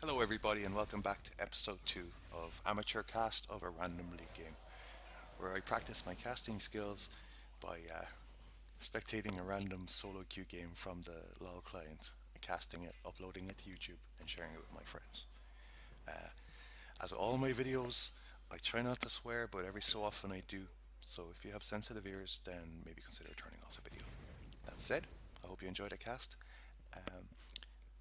Hello, everybody, and welcome back to episode 2 of Amateur Cast of a Random League game, where I practice my casting skills by spectating a random solo queue game from the LOL client, casting it, uploading it to YouTube, and sharing it with my friends. As with all my videos, I try not to swear, but every so often I do. So if you have sensitive ears, then maybe consider turning off the video. That said, I hope you enjoyed the cast. Um,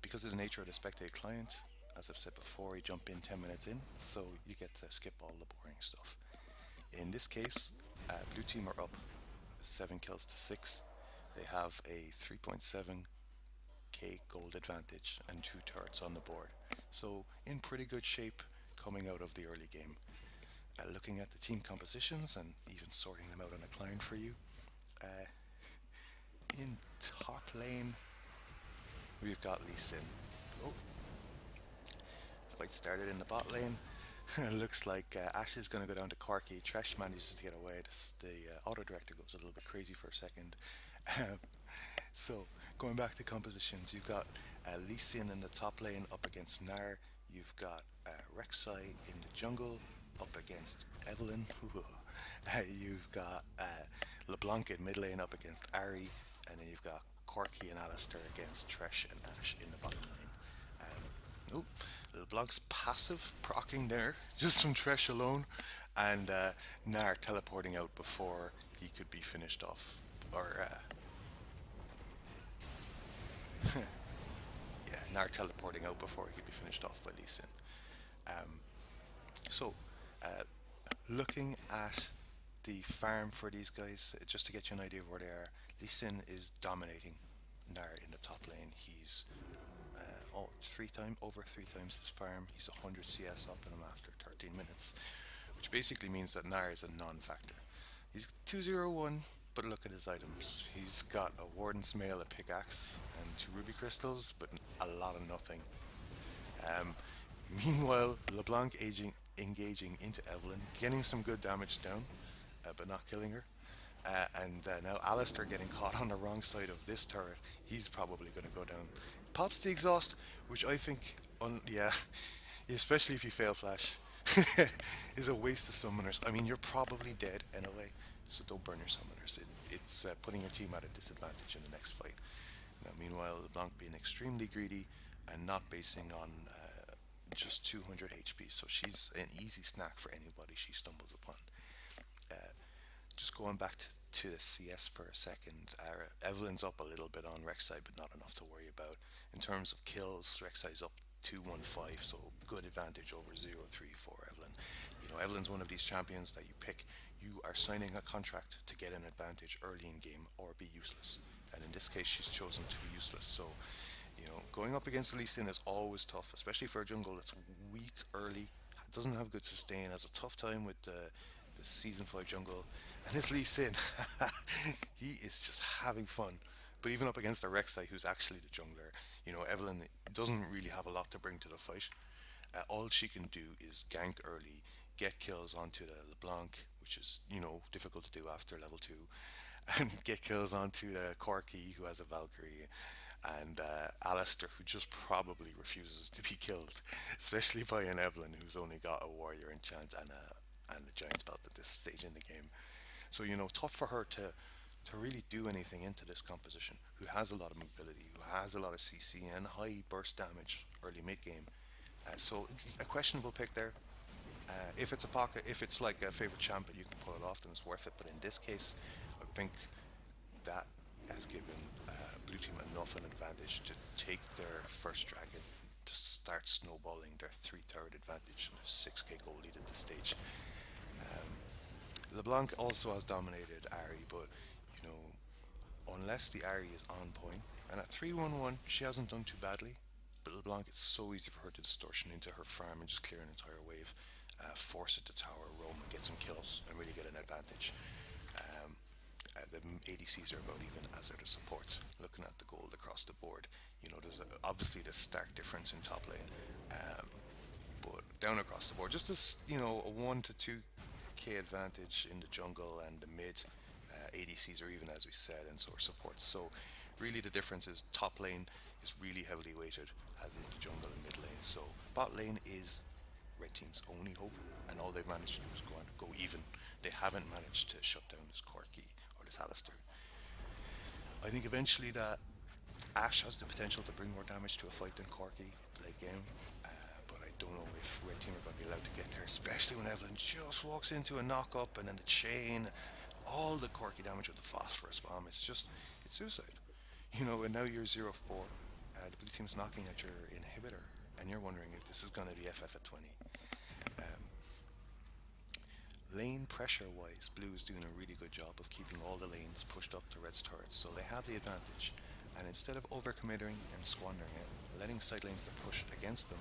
because of the nature of the spectator client, as I've said before, you jump in 10 minutes in, so you get to skip all the boring stuff. In this case, blue team are up 7 kills to 6. They have a 3.7k gold advantage and 2 turrets on the board. So, in pretty good shape coming out of the early game. Looking at the team compositions and even sorting them out on a client for you. Uh, in top lane, we've got Lee Sin. Oh, fight started in the bot lane. Looks like Ash is going to go down to Corky. Tresh manages to get away. The auto director goes a little bit crazy for a second. Um, so, going back to compositions, you've got Lee Sin in the top lane up against Gnar. You've got Rek'Sai in the jungle up against Evelynn. You've got LeBlanc in mid lane up against Ahri. And then you've got Corky and Alistair against Tresh and Ash in the bottom lane. Oh, LeBlanc's passive procking there, just from Tresh alone, and Gnar teleporting out before he could be finished off. Or, yeah, Gnar teleporting out before he could be finished off by Lee Sin. So, uh, looking at the farm for these guys, just to get you an idea of where they are, Lee Sin is dominating Gnar in the top lane. He's over 3 times his farm. He's 100 CS up in him after 13 minutes, which basically means that Gnar is a non-factor. He's 201, but look at his items. He's got a Warden's Mail, a pickaxe, and 2 ruby crystals, but a lot of nothing. Um, Meanwhile, LeBlanc engaging into Evelynn, getting some good damage down, but not killing her. And now Alistair getting caught on the wrong side of this turret. He's probably going to go down. Pops the exhaust, which I think, yeah, especially if you fail flash, is a waste of summoners. I mean, you're probably dead anyway, so don't burn your summoners. It's putting your team at a disadvantage in the next fight. Now, meanwhile, LeBlanc being extremely greedy and not basing on just 200 HP, so she's an easy snack for anybody she stumbles upon. Uh, just going back to the CS for a second, Evelynn's up a little bit on Rek'Sai, but not enough to worry about. In terms of kills, Rek'Sai's up 215, so good advantage over 0-3 for Evelynn. You know, Evelynn's one of these champions that you pick. You are signing a contract to get an advantage early in game or be useless. And in this case, she's chosen to be useless. So, you know, going up against Lee Sin is always tough, especially for a jungle that's weak early, doesn't have good sustain, has a tough time with the season 5 jungle. And this Lee Sin, he is just having fun. But even up against a Rek'Sai, who's actually the jungler, you know, Evelynn doesn't really have a lot to bring to the fight. All she can do is gank early, get kills onto the LeBlanc, which is, you know, difficult to do after level 2, and get kills onto the Corki, who has a Valkyrie, and Alistair, who just probably refuses to be killed, especially by an Evelynn who's only got a warrior enchant and a giant's belt at this stage in the game. So, you know, tough for her to really do anything into this composition, who has a lot of mobility, who has a lot of CC and high burst damage early mid game. So a questionable pick there. If it's a pocket, if it's like a favorite champ and you can pull it off, then it's worth it. But in this case, I think that has given Blue Team enough an advantage to take their first dragon, to start snowballing their 3 turret advantage and a 6k goal lead at this stage. LeBlanc also has dominated Ahri, but you know, unless the Ahri is on point, and at 3-1-1, she hasn't done too badly. But LeBlanc, it's so easy for her to distortion into her farm and just clear an entire wave, force it to tower, roam, and get some kills, and really get an advantage. Um, the ADCs are about even as are the supports. Looking at the gold across the board, you know, there's obviously this stark difference in top lane, but down across the board, just this, you know, a 1 to 2k advantage in the jungle and the mid. ADCs are even, as we said, and so are supports. So really, the difference is top lane is really heavily weighted, as is the jungle and mid lane. So bot lane is red team's only hope, and all they've managed to do is go even. They haven't managed to shut down this Corki or this Alistair. I think eventually that Ash has the potential to bring more damage to a fight than Corki late game, but I don't know if red team are going to be allowed to get there, especially when Evelyn just walks into a knock up and then the chain, all the Corki damage with the phosphorus bomb. It's suicide. And now you're 0-4. The blue team's knocking at your inhibitor, and you're wondering if this is going to be FF at 20. Um, Lane pressure wise, blue is doing a really good job of keeping all the lanes pushed up to red's turrets, so they have the advantage. And instead of overcommitting and squandering it, letting side lanes to push against them,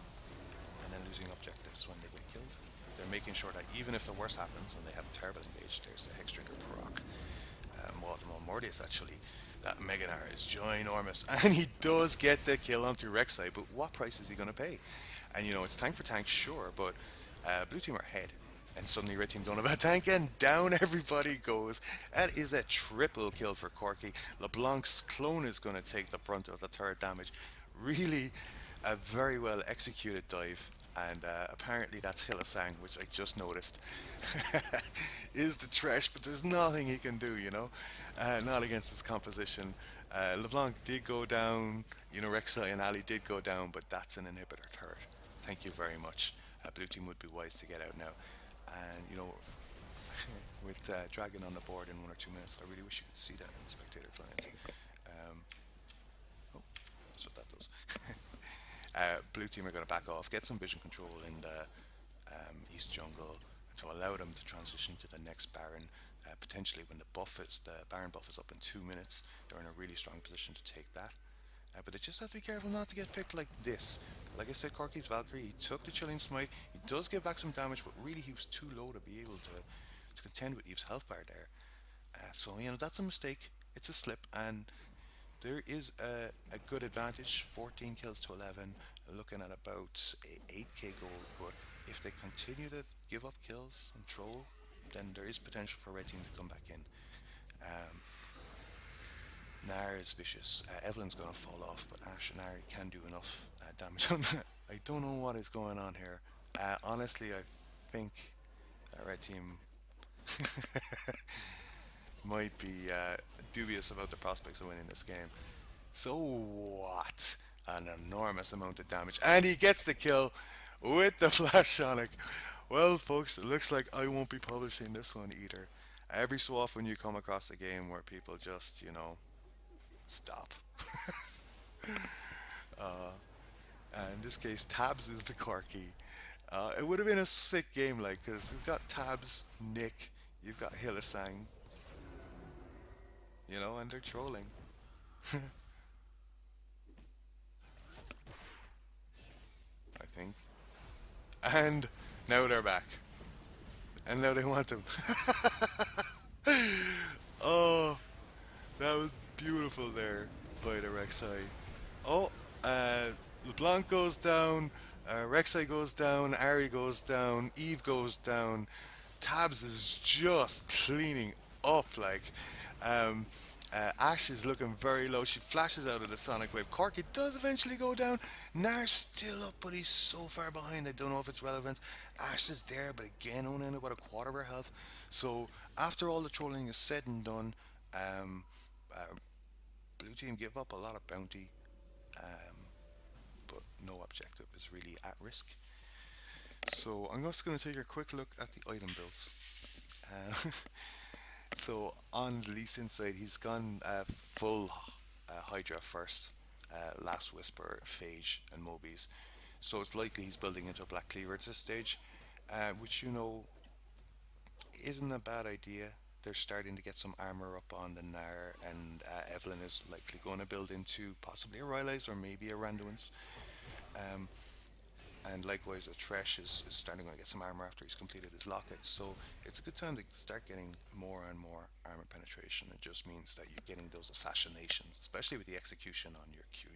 and then losing objectives when they get killed, they're making sure that even if the worst happens and they have terrible engage, there's the Hexdrinker proc. Well, Mordius actually, that Meganar is ginormous, and he does get the kill onto Rek'Sai, but what price is he going to pay? And it's tank for tank, sure, but blue team are ahead, and suddenly red team don't have a tank, and down everybody goes. That is a triple kill for Corki. LeBlanc's clone is going to take the brunt of the third damage. Really, a very well executed dive, and apparently that's Hillisang, which I just noticed, is the trash, but there's nothing he can do. Not against his composition. LeBlanc did go down, Rek'Sai and Ali did go down, but that's an inhibitor turret. Thank you very much. Blue team would be wise to get out now. And, with Dragon on the board in 1 or 2 minutes, I really wish you could see that in spectator client. Um, oh, that's what that does. Blue team are going to back off, get some vision control in the East jungle to allow them to transition to the next Baron. Potentially, when the Baron buff is up in 2 minutes, they're in a really strong position to take that. But they just have to be careful not to get picked like this. Like I said, Corki's Valkyrie, he took the Chilling Smite. He does give back some damage, but really he was too low to be able to contend with Eve's health bar there. So, that's a mistake. It's a slip, and there is a good advantage. 14 kills to 11, looking at about 8k gold. But if they continue to give up kills and troll, then there is potential for red team to come back in. Um, Nair is vicious. Evelyn's going to fall off, but Ash and Ari can do enough damage on that. I don't know what is going on here. Honestly, I think red team might be dubious about the prospects of winning this game. So what? An enormous amount of damage. And he gets the kill with the Flash Sonic. Well, folks, it looks like I won't be publishing this one either. Every so often you come across a game where people just, stop. In this case, Tabs is the Corki. It would have been a sick game, because we've got Tabs, Nick, you've got Hillisang, and they're trolling. I think. And now they're back. And now they want him. Oh, that was beautiful there by the Rek'Sai. Oh, LeBlanc goes down, Rek'Sai goes down, Ari goes down, Eve goes down. Tabs is just cleaning up, Um, Ash is looking very low. She flashes out of the Sonic Wave. Corki does eventually go down. Nar's still up, but he's so far behind. I don't know if it's relevant. Ash is there, but again, only about a quarter of her health. So after all the trolling is said and done, um, uh, blue team give up a lot of bounty, um, but no objective is really at risk. So I'm just going to take a quick look at the item builds. Uh, so on the Lee Sin side, he's gone full Hydra first, Last Whisper, Phage, and Mobies. So it's likely he's building into a Black Cleaver at this stage, which isn't a bad idea. They're starting to get some armor up on the Nair, and Evelyn is likely going to build into possibly a Rylai's or maybe a Randuin's. Um, and likewise, a Thresh is starting to get some armor after he's completed his locket. So it's a good time to start getting more and more armor penetration. It just means that you're getting those assassinations, especially with the execution on your Q.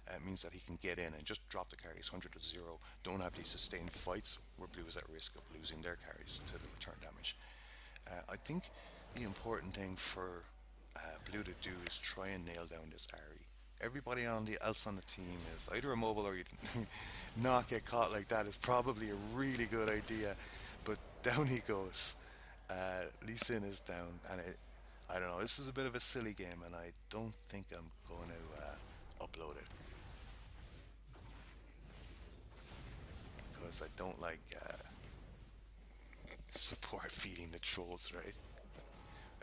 It means that he can get in and just drop the carries 100 to 0. Don't have these sustained fights where blue is at risk of losing their carries to the return damage. I think the important thing for blue to do is try and nail down this Ari. everybody else on the team is either immobile or you not get caught like that is probably a really good idea. But down he goes. Lee Sin is down, and I don't know. This is a bit of a silly game, and I don't think I'm going to upload it because I don't like support feeding the trolls, right?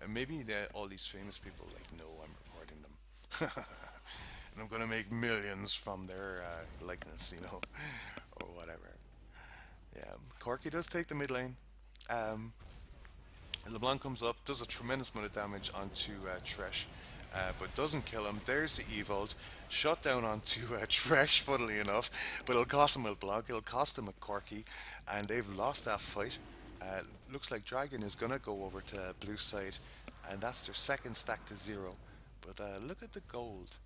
And maybe all these famous people like know I'm recording them, and I'm gonna make millions from their likeness, or whatever. Yeah, Corky does take the mid lane. Um, LeBlanc comes up, does a tremendous amount of damage onto Tresh, but doesn't kill him. There's the Evolt. Shut down onto Tresh, funnily enough, but it'll cost him a LeBlanc, it'll cost him a Corky, and they've lost that fight. Looks like Dragon is gonna go over to blue side, and that's their second stack to zero. But look at the gold.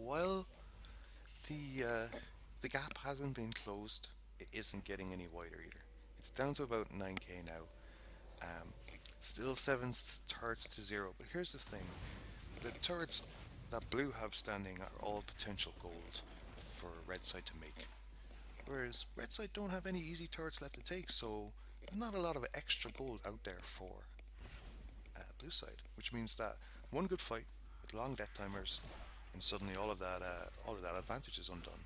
While the gap hasn't been closed, it isn't getting any wider either. It's down to about 9k now. Um, Still seven turrets to zero. But here's the thing: the turrets that blue have standing are all potential gold for red side to make. Whereas red side don't have any easy turrets left to take, so not a lot of extra gold out there for blue side. Which means that one good fight with long death timers, and suddenly all of that advantage is undone.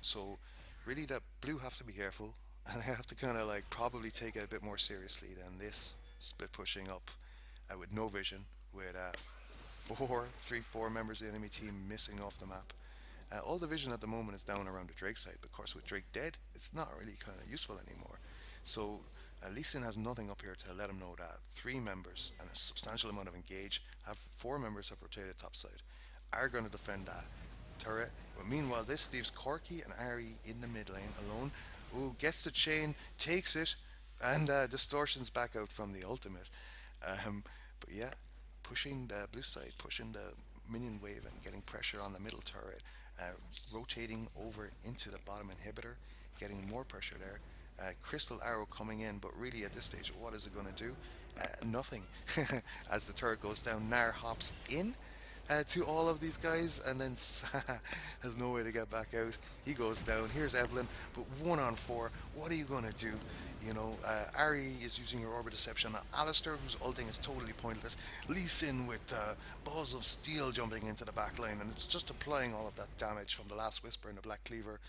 So really, that blue have to be careful, and I have to kind of like probably take it a bit more seriously than this split pushing up with no vision, with four members of the enemy team missing off the map. All the vision at the moment is down around the Drake side, but of course with Drake dead, it's not really kind of useful anymore. So Lee Sin has nothing up here to let him know that three members and a substantial amount of engage have four members have rotated topside are going to defend that turret. But meanwhile, this leaves Corky and Ari in the mid lane alone. Who gets the chain, takes it, and distortions back out from the ultimate. Um, but yeah, pushing the blue side, pushing the minion wave, and getting pressure on the middle turret, rotating over into the bottom inhibitor, getting more pressure there. Crystal Arrow coming in, but really at this stage, what is it going to do? Nothing. As the turret goes down, Nar hops in to all of these guys, and then has no way to get back out. He goes down. Here's Evelyn, but 1 on 4. What are you gonna do? Ari is using her Orbit Deception. Alistair, whose ulting is totally pointless. Lee Sin with balls of steel jumping into the back line, and it's just applying all of that damage from the last Whisper and the Black Cleaver.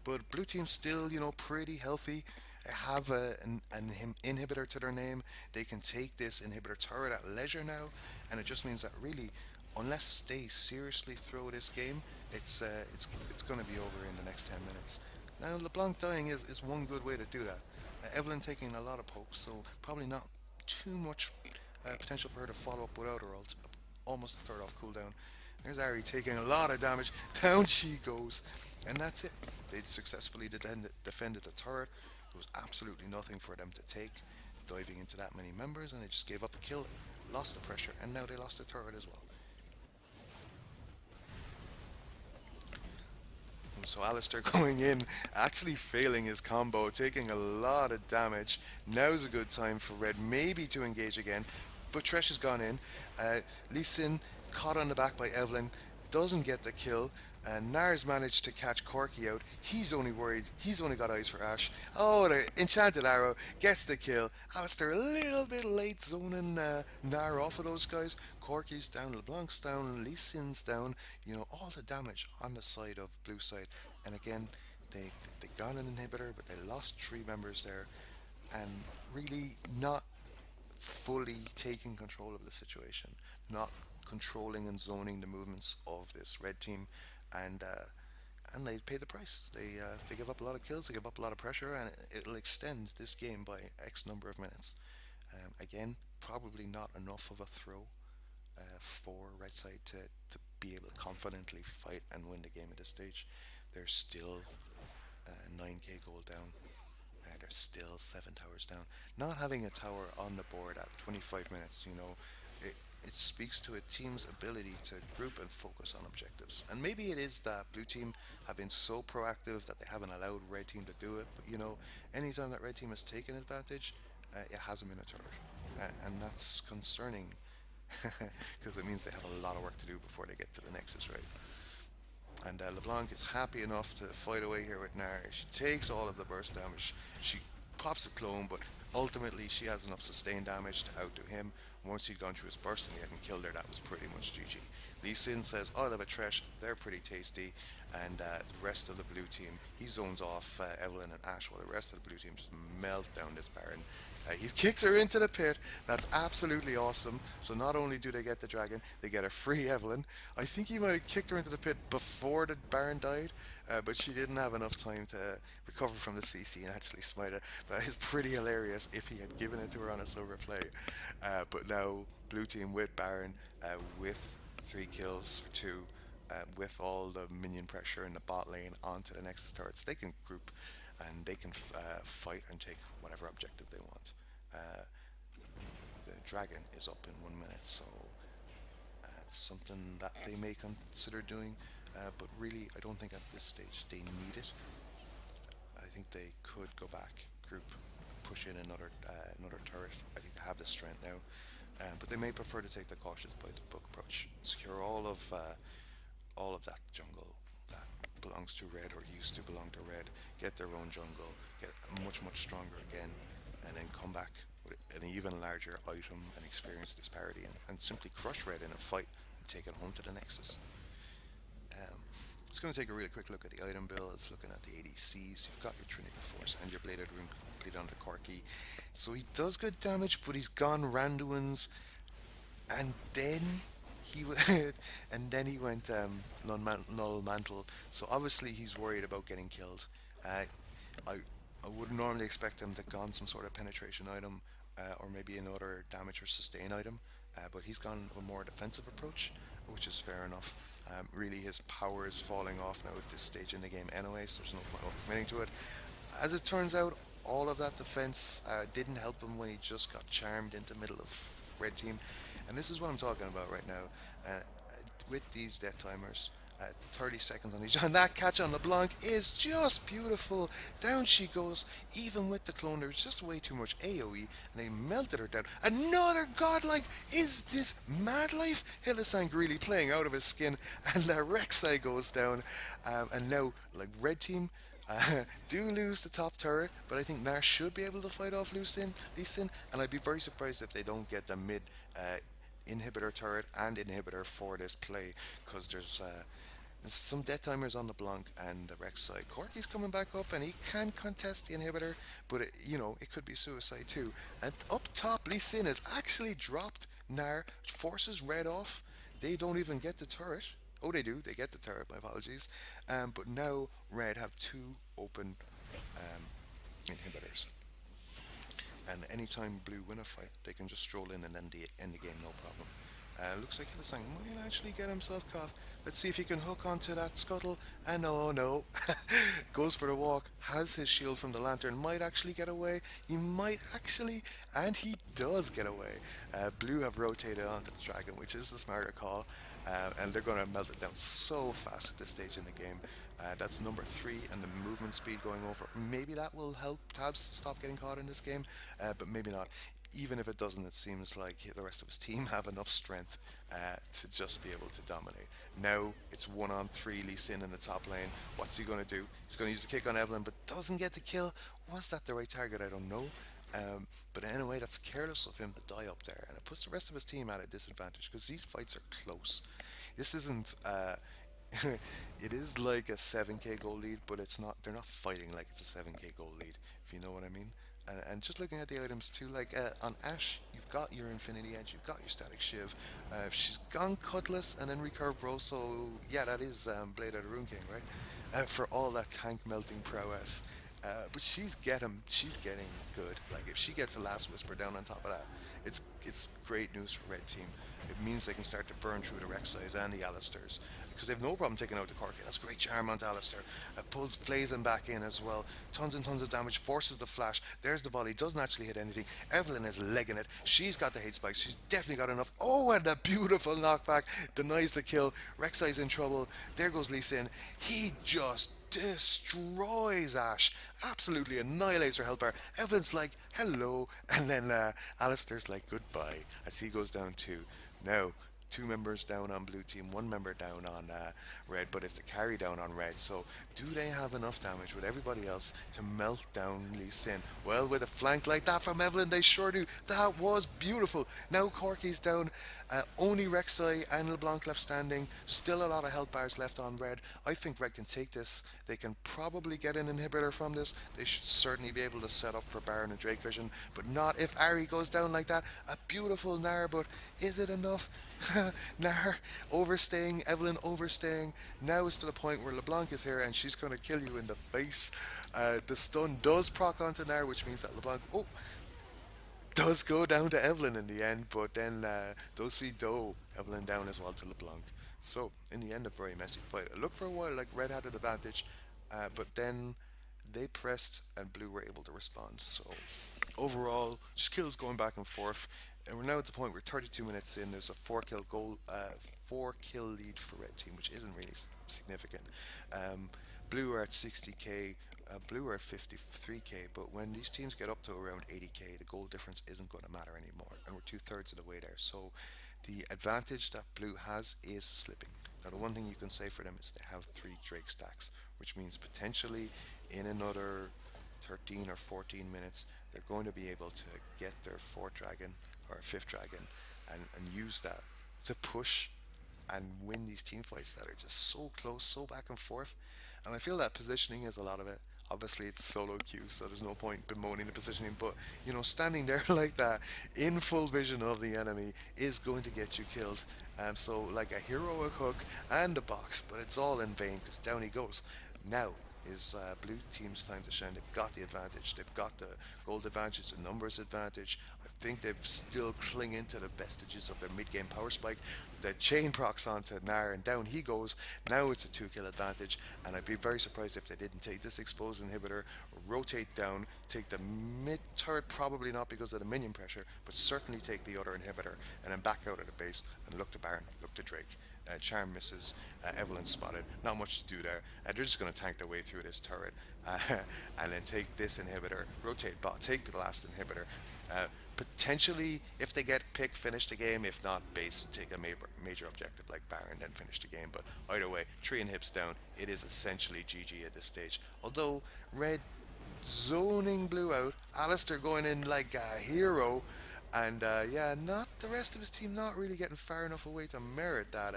But blue team's still, pretty healthy. Have an inhibitor to their name. They can take this inhibitor turret at leisure now, and it just means that really, unless they seriously throw this game, it's going to be over in the next 10 minutes. Now, LeBlanc dying is one good way to do that. Evelyn taking a lot of pokes, so probably not too much potential for her to follow up without her ult. Almost a third off cooldown. There's Ari taking a lot of damage. Down she goes. And that's it. They successfully defended the turret. There was absolutely nothing for them to take, diving into that many members, and they just gave up a kill, lost the pressure, and now they lost the turret as well. So Alistair going in, actually failing his combo, taking a lot of damage. Now's a good time for Red maybe to engage again, but Tresh has gone in. Lee Sin caught on the back by Evelyn, doesn't get the kill. And Nars managed to catch Corky out. He's only worried. He's only got eyes for Ash. Oh, the Enchanted Arrow gets the kill. Alistair a little bit late zoning Nar off of those guys. Corky's down, LeBlanc's down, Lee Sin's down. All the damage on the side of blue side. And again, they got an inhibitor, but they lost three members there. And really not fully taking control of the situation. Not controlling and zoning the movements of this red team, and they pay the price. They give up a lot of kills, they give up a lot of pressure, and it'll extend this game by X number of minutes. Again, probably not enough of a throw for Red Side to be able to confidently fight and win the game at this stage. They're still 9k gold down. They're still 7 towers down. Not having a tower on the board at 25 minutes, it speaks to a team's ability to group and focus on objectives. And maybe it is that blue team have been so proactive that they haven't allowed red team to do it. But anytime that red team has taken advantage, it hasn't been a turret, and that's concerning because it means they have a lot of work to do before they get to the Nexus, right? And LeBlanc is happy enough to fight away here with Nair. She takes all of the burst damage. She pops a clone, but ultimately she has enough sustained damage to outdo him. Once he'd gone through his burst and he hadn't killed her, that was pretty much GG. Lee Sin says, "I love a Thresh, they're pretty tasty." And the rest of the blue team, he zones off Evelyn and Ash, while the rest of the blue team just melt down this Baron. He kicks her into the pit. That's absolutely awesome. So not only do they get the dragon, they get a free Evelyn. I think he might have kicked her into the pit before the Baron died, but she didn't have enough time to recover from the CC and actually smite it. But it's pretty hilarious if he had given it to her on a silver play. But now blue team with Baron, with 3 kills for 2, with all the minion pressure in the bot lane onto the Nexus turrets, they can group and they can fight and take whatever objective they want. Uh, the dragon is up in 1 minute, so it's something that they may consider doing, but really, I don't think at this stage they need it. I think they could go back, group, push in another turret. I think they have the strength now, but they may prefer to take the cautious by the book approach, secure all of that jungle that belongs to red or used to belong to red, get their own jungle, get much stronger again, and then come back with an even larger item and experience disparity, and simply crush red in a fight and take it home to the Nexus. Um, just going to take a really quick look at the item builds, looking at the ADCs. You've got your Trinity Force and your Bladed Rune complete on the Corki. So he does good damage, but he's gone Randuin's, and then he went null mantle. So obviously he's worried about getting killed. Uh, I I would normally expect him to gone some sort of penetration item, or maybe another damage or sustain item, but he's gone a more defensive approach, which is fair enough. Really, his power is falling off now at this stage in the game anyway, so there's no point committing to it. As it turns out, all of that defense didn't help him when he just got charmed into middle of red team, and this is what I'm talking about right now. With these death timers, 30 seconds on each, and that catch on LeBlanc is just beautiful. Down she goes, even with the clone. There's just way too much AoE, and they melted her down. Another godlike. Is this mad life? Hylissang really playing out of his skin, and the Rek'Sai goes down, and now like red team. Do lose the top turret, but I think Nash should be able to fight off Lee Sin, and I'd be very surprised if they don't get the mid inhibitor turret and inhibitor for this play, because there's some death timers on the Blanc and the Rex side. Corky's coming back up and he can contest the inhibitor, but it could be suicide too. And up top, Lee Sin has actually dropped Nar, forces red off. They don't even get the turret. Oh, they do. They get the turret. My apologies. But now red have 2 open um, inhibitors. And anytime blue win a fight, they can just stroll in and end the game, no problem. Looks like Hylissang might actually get himself caught. Let's see if he can hook onto that scuttle. And no. Goes for the walk. Has his shield from the lantern. Might actually get away. He might actually. And he does get away. Blue have rotated onto the dragon, which is the smarter call. And they're going to melt it down so fast at this stage in the game. That's number 3, and the movement speed going over. Maybe that will help Tabs stop getting caught in this game, but maybe not. Even if it doesn't, it seems like the rest of his team have enough strength to just be able to dominate. Now it's 1-on-3, Lee Sin in the top lane. What's he going to do? He's going to use the kick on Evelyn, but doesn't get the kill. Was that the right target? I don't know. But anyway, that's careless of him to die up there, and it puts the rest of his team at a disadvantage because these fights are close. This isn't. It is like a 7k goal lead, but it's not. They're not fighting like it's a 7k goal lead, if you know what I mean. And just looking at the items too, like on Ashe, you've got your Infinity Edge, you've got your Static Shiv. She's gone Cutlass and then Recurve Bro, so yeah, that is Blade of the Rune King, right? For all that tank melting prowess. But she's getting good. Like if she gets a Last Whisper down on top of that, it's great news for red team. It means they can start to burn through the Rek'Sais and the Alistairs, because they have no problem taking out the Corki. That's a great charm onto Alistair. Pulls Flazen back in as well. Tons and tons of damage. Forces the flash. There's the volley. Doesn't actually hit anything. Evelyn is legging it. She's got the hate spikes. She's definitely got enough. Oh, and a beautiful knockback. Denies the kill. Rek'Sai's in trouble. There goes Lee Sin. He just destroys Ashe. Absolutely annihilates her health bar. Evelyn's like, hello. And then Alistair's like, goodbye, as he goes down too. Now, two members down on blue team, one member down on red, but it's the carry down on red. So do they have enough damage with everybody else to melt down Lee Sin? Well, with a flank like that from Evelyn, they sure do. That was beautiful. Now Corky's down. Only Rek'Sai and LeBlanc left standing. Still a lot of health bars left on red. I think red can take this. They can probably get an inhibitor from this. They should certainly be able to set up for Baron and Drake Vision, but not if Ari goes down like that. A beautiful Nair, but is it enough? Nair overstaying, Evelyn overstaying. Now it's to the point where LeBlanc is here and she's going to kill you in the face. The stun does proc onto Nair, which means that LeBlanc, does go down to Evelyn in the end, but then does see Doe Evelyn down as well to LeBlanc. So in the end, a very messy fight. It looked for a while like Red had an advantage, but then they pressed and Blue were able to respond. So overall, just kills going back and forth, and we're now at the point where 32 minutes in. There's a four kill lead for Red Team, which isn't really significant. Blue are at 60k. Blue are at 53k, but when these teams get up to around 80k, the goal difference isn't going to matter anymore, and we're two-thirds of the way there. So the advantage that Blue has is slipping. Now, the one thing you can say for them is they have three Drake stacks, which means potentially in another 13 or 14 minutes, they're going to be able to get their fourth dragon or fifth dragon and use that to push and win these team fights that are just so close, so back and forth. And I feel that positioning is a lot of it. Obviously, it's solo queue, so there's no point bemoaning the positioning. But standing there like that in full vision of the enemy is going to get you killed. So like a heroic hook and a box, but it's all in vain because down he goes. Now is blue team's time to shine. They've got the advantage. They've got the gold advantage, the numbers advantage. I think they've still clinging to the vestiges of their mid-game power spike. The chain procs onto Nair and down he goes. Now it's a 2 kill advantage, and I'd be very surprised if they didn't take this exposed inhibitor, rotate down, take the mid turret, probably not because of the minion pressure, but certainly take the other inhibitor, and then back out of the base and look to Baron, look to Drake. Charm misses, Evelyn spotted, not much to do there. They're just going to tank their way through this turret and then take this inhibitor, rotate bot, take the last inhibitor. Potentially, if they get pick, finish the game. If not, base, take a major objective like Baron, then finish the game. But either way, 3 inhibs down, it is essentially GG at this stage. Although, red zoning blue out, Alistair going in like a hero, and yeah, not the rest of his team not really getting far enough away to merit that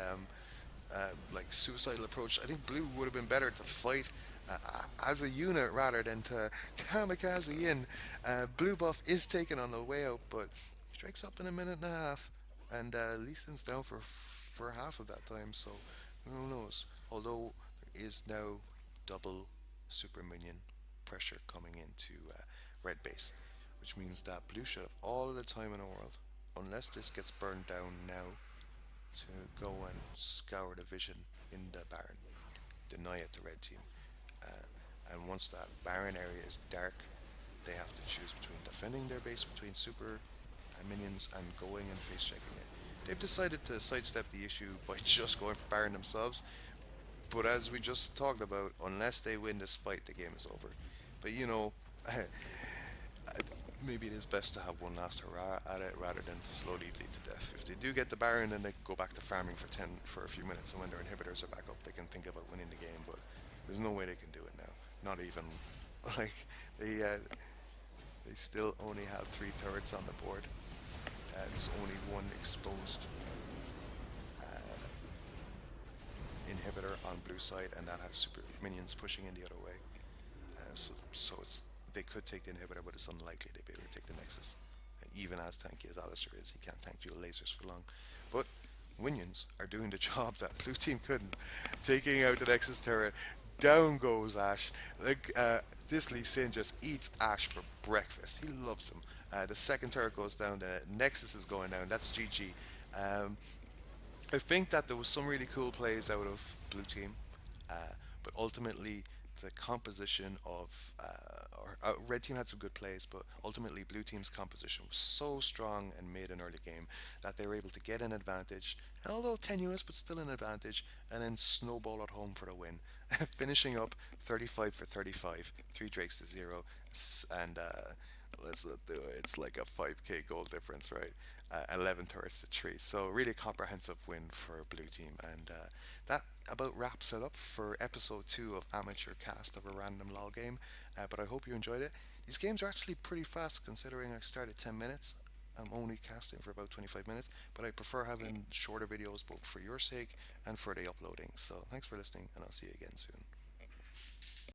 like suicidal approach. I think blue would have been better to fight as a unit rather than to kamikaze in. Blue buff is taken on the way out, but strikes up in a minute and a half, and Lee Sin's down for half of that time. So who knows? Although there is now double super minion pressure coming into red base, which means that blue should have all of the time in the world, unless this gets burned down now, to go and scour the vision in the Baron, deny it to red team. And once that Baron area is dark, they have to choose between defending their base between super minions and going and face checking it. They've decided to sidestep the issue by just going for Baron themselves, but as we just talked about, unless they win this fight, the game is over. But maybe it is best to have one last hurrah at it rather than slowly bleed to death. If they do get the Baron, then they go back to farming for a few minutes, and when their inhibitors are back up, they can think about winning the game. But there's no way they can do it now. Not even like they still only have 3 turrets on the board. There's only one exposed inhibitor on blue side, and that has super minions pushing in the other way. So they could take the inhibitor, but it's unlikely they'd be able to take the Nexus. And even as tanky as Alistair is, he can't tank dual lasers for long. But minions are doing the job that blue team couldn't, taking out the Nexus turret. Down goes Ashe. Like this Lee Sin just eats Ashe for breakfast. He loves him. The second turret goes down. The Nexus is going down. That's GG. I think that there was some really cool plays out of blue team, but ultimately the composition of red team had some good plays, but ultimately blue team's composition was so strong and made an early game that they were able to get an advantage, although tenuous, but still an advantage, and then snowball at home for the win, finishing up 35 for 35, 3 drakes to 0, and Let's not do it. It's like a 5k goal difference, right? 11 turrets to 3. So, really comprehensive win for Blue Team. And that about wraps it up for episode 2 of Amateur Cast of a Random LOL game. But I hope you enjoyed it. These games are actually pretty fast considering I started 10 minutes. I'm only casting for about 25 minutes, but I prefer having shorter videos both for your sake and for the uploading. So, thanks for listening, and I'll see you again soon.